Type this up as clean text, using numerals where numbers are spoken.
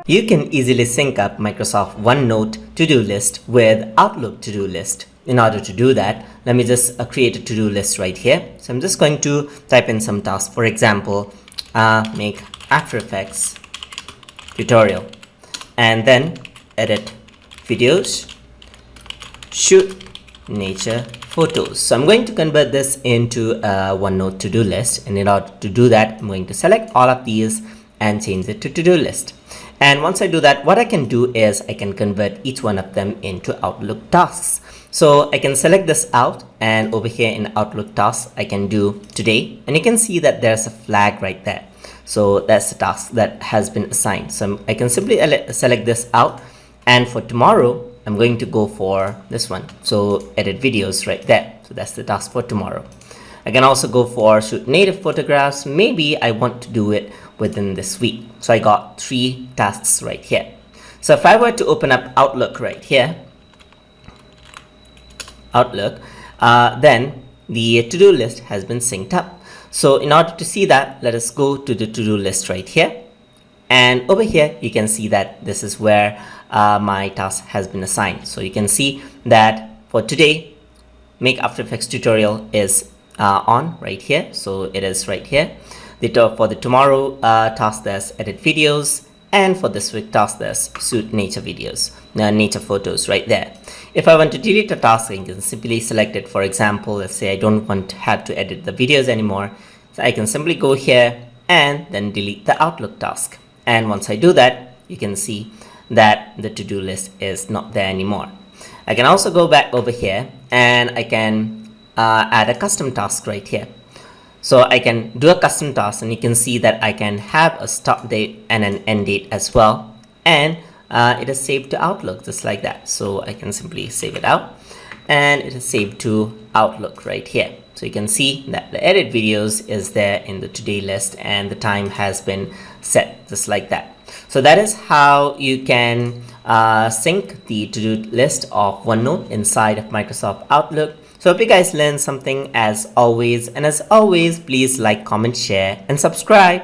You can easily sync up Microsoft OneNote to-do list with Outlook to-do list. In order to do that, let me just create a to-do list right here. So I'm just going to type in some tasks. For example, make After Effects tutorial, and then edit videos, shoot nature photos. So I'm going to convert this into a OneNote to-do list, and in order to do that, I'm going to select all of these and change it to to-do list. And once I do that, what I can do is I can convert each one of them into Outlook tasks. So I can select this out, and over here in Outlook tasks, I can do today, and you can see that there's a flag right there. So that's the task that has been assigned. So I can simply select this out, and for tomorrow, I'm going to go for this one. So edit videos right there. So that's the task for tomorrow. I can also go for shoot native photographs. Maybe I want to do it within this week. So I got 3 tasks right here. So if I were to open up Outlook right here, Outlook, then the to-do list has been synced up. So in order to see that, let us go to the to-do list right here. And over here, you can see that this is where my task has been assigned. So you can see that for today, make After Effects tutorial is on right here. So it is right here. For the tomorrow task, there's edit videos, and for this week task, there's shoot nature videos, nature photos right there. If I want to delete a task, I can simply select it. For example, let's say I don't want to have to edit the videos anymore. So I can simply go here and then delete the Outlook task. And once I do that, you can see that the to-do list is not there anymore. I can also go back over here, and I can add a custom task right here. So I can do a custom task, and you can see that I can have a start date and an end date as well. And it is saved to Outlook just like that. So I can simply save it out, and it is saved to Outlook right here. So you can see that the edit videos is there in the today list, and the time has been set just like that. So that is how you can sync the to-do list of OneNote inside of Microsoft Outlook. So hope you guys learned something as always, and as always, please like, comment, share, and subscribe.